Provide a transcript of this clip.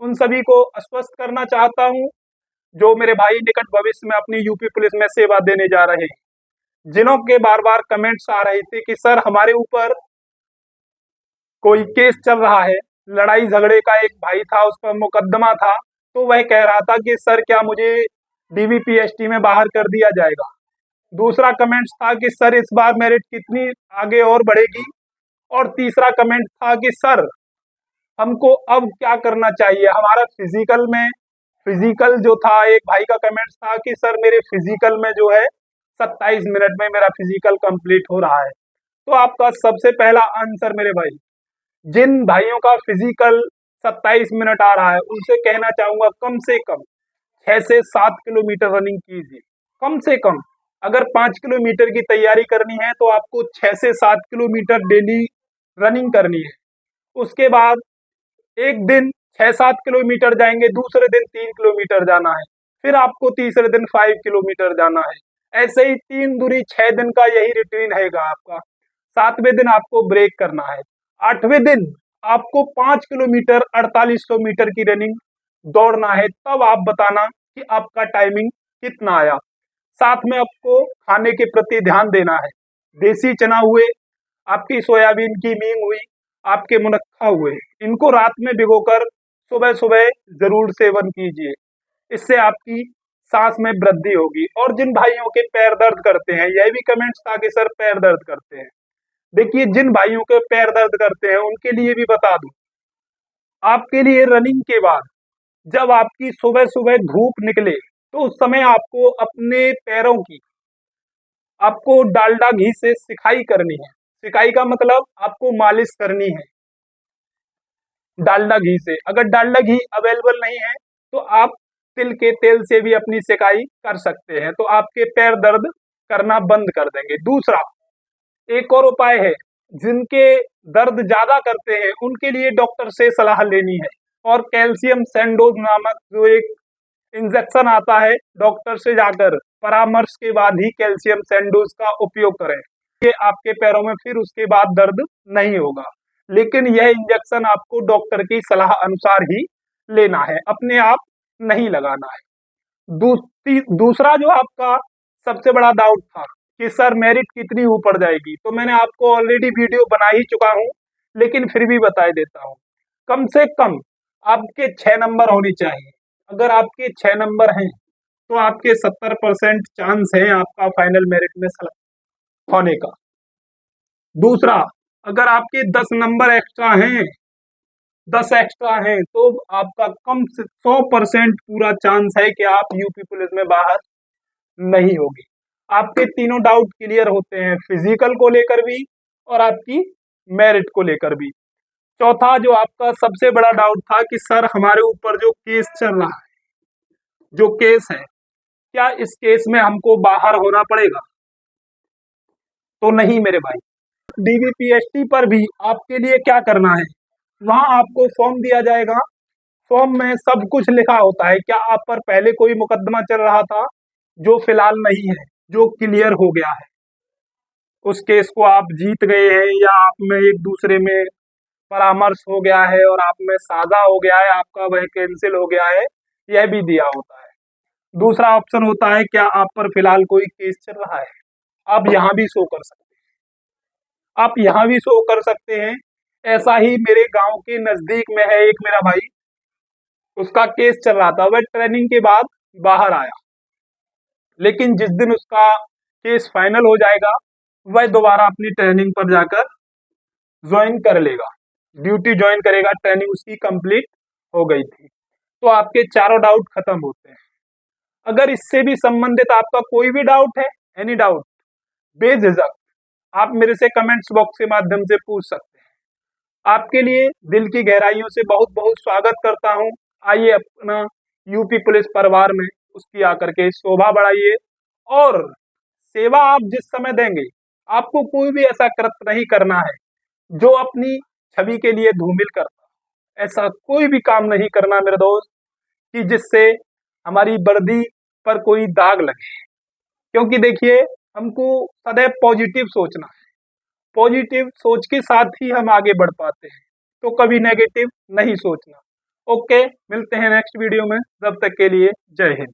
उन सभी को आश्वस्त करना चाहता हूं जो मेरे भाई निकट भविष्य में अपनी यूपी पुलिस में सेवा देने जा रहे हैं, जिन्हों के बार बार कमेंट्स आ रहे थे कि सर हमारे ऊपर कोई केस चल रहा है, लड़ाई झगड़े का एक भाई था, उस पर मुकदमा था, तो वह कह रहा था कि सर क्या मुझे डीवीपीएसटी में बाहर कर दिया जाएगा। दूसरा कमेंट्स था कि सर इस बार मेरिट कितनी आगे और बढ़ेगी, और तीसरा कमेंट था कि सर हमको अब क्या करना चाहिए, हमारा फिजिकल जो था, एक भाई का कमेंट था कि सर मेरे फिजिकल में जो है 27 मिनट में मेरा फिजिकल कंप्लीट हो रहा है। तो आपका सबसे पहला आंसर मेरे भाई, जिन भाइयों का फिजिकल 27 मिनट आ रहा है उनसे कहना चाहूंगा कम से कम 6 से 7 किलोमीटर रनिंग कीजिए। कम से कम अगर 5 किलोमीटर की तैयारी करनी है तो आपको 6 से 7 किलोमीटर डेली रनिंग करनी है। उसके बाद एक दिन 6-7 किलोमीटर जाएंगे, दूसरे दिन 3 किलोमीटर जाना है, फिर आपको तीसरे दिन 5 किलोमीटर जाना है। ऐसे ही 3 दूरी 6 दिन का यही रूटीन रहेगा आपका। 7वें दिन आपको ब्रेक करना है। 8वें दिन आपको 5 किलोमीटर 4800 मीटर की रनिंग दौड़ना है। तब आप बताना कि आपका टाइमिंग कितना आया। साथ में आपको खाने के प्रति ध्यान देना है। देसी चना हुए, आपकी सोयाबीन की मींग हुई, आपके मुनक्का हुए, इनको रात में भिगोकर सुबह सुबह जरूर सेवन कीजिए। इससे आपकी सांस में वृद्धि होगी। और जिन भाइयों के पैर दर्द करते हैं, यह भी कमेंट्स था कि सर पैर दर्द करते हैं, देखिए जिन भाइयों के पैर दर्द करते हैं उनके लिए भी बता दूं, आपके लिए रनिंग के बाद जब आपकी सुबह सुबह धूप निकले तो उस समय आपको अपने पैरों की आपको डालडा घी से सिकाई करनी है। सिकाई का मतलब आपको मालिश करनी है डालडा घी से। अगर डालडा घी अवेलेबल नहीं है तो आप तिल के तेल से भी अपनी सिकाई कर सकते हैं, तो आपके पैर दर्द करना बंद कर देंगे। दूसरा एक और उपाय है, जिनके दर्द ज्यादा करते हैं उनके लिए डॉक्टर से सलाह लेनी है, और कैल्शियम सैंडोज नामक जो एक इंजेक्शन आता है, डॉक्टर से जाकर परामर्श के बाद ही कैल्शियम सैंडोज का उपयोग करें, कि आपके पैरों में फिर उसके बाद दर्द नहीं होगा। लेकिन यह इंजेक्शन आपको डॉक्टर की सलाह अनुसार ही लेना है, अपने आप नहीं लगाना है। दूसरा जो आपका सबसे बड़ा डाउट था कि सर मेरिट कितनी ऊपर जाएगी, तो मैंने आपको ऑलरेडी वीडियो बना ही चुका हूं, लेकिन फिर भी बता देता हूं। कम से कम आपके 6 नंबर होने चाहिए। अगर आपके 6 नंबर हैं तो आपके 70% चांस है आपका फाइनल मेरिट में सेलेक्ट होने का। दूसरा, अगर आपके 10 नंबर एक्स्ट्रा हैं, 10 एक्स्ट्रा हैं, तो आपका कम से 100% पूरा चांस है कि आप यूपी पुलिस में बाहर नहीं होगी। आपके तीनों डाउट क्लियर होते हैं, फिजिकल को लेकर भी और आपकी मेरिट को लेकर भी। चौथा जो आपका सबसे बड़ा डाउट था कि सर हमारे ऊपर जो केस चल रहा है, जो केस है, क्या इस केस में हमको बाहर होना पड़ेगा? तो नहीं मेरे भाई, डीवीपीएसटी पर भी आपके लिए क्या करना है, वहां आपको फॉर्म दिया जाएगा। फॉर्म में सब कुछ लिखा होता है। क्या आप पर पहले कोई मुकदमा चल रहा था जो फिलहाल नहीं है, जो क्लियर हो गया है, उस केस को आप जीत गए हैं, या आप में एक दूसरे में परामर्श हो गया है और आप में साझा हो गया है, आपका वह कैंसिल हो गया है, यह भी दिया होता है। दूसरा ऑप्शन होता है क्या आप पर फिलहाल कोई केस चल रहा है, आप यहाँ भी शो कर सकते हैं, आप यहाँ भी शो कर सकते हैं। ऐसा ही मेरे गांव के नजदीक में है एक मेरा भाई, उसका केस चल रहा था, वह ट्रेनिंग के बाद बाहर आया, लेकिन जिस दिन उसका केस फाइनल हो जाएगा वह दोबारा अपनी ट्रेनिंग पर जाकर ज्वाइन कर लेगा, ड्यूटी ज्वाइन करेगा, ट्रेनिंग उसकी कंप्लीट हो गई थी। तो आपके चारों डाउट खत्म होते हैं। अगर इससे भी संबंधित आपका कोई भी डाउट है, एनी डाउट, बेझिझक आप मेरे से कमेंट्स बॉक्स के माध्यम से पूछ सकते हैं। आपके लिए दिल की गहराइयों से बहुत बहुत स्वागत करता हूं। आइए अपना यूपी पुलिस परिवार में उसकी आकर के शोभा बढ़ाइए, और सेवा आप जिस समय देंगे, आपको कोई भी ऐसा कृत्य नहीं करना है जो अपनी छवि के लिए धूमिल करता। ऐसा कोई भी काम नहीं करना मेरे दोस्त कि जिससे हमारी वर्दी पर कोई दाग लगे, क्योंकि देखिए हमको सदैव पॉजिटिव सोचना है। पॉजिटिव सोच के साथ ही हम आगे बढ़ पाते हैं, तो कभी नेगेटिव नहीं सोचना। ओके, मिलते हैं नेक्स्ट वीडियो में, तब तक के लिए जय हिंद।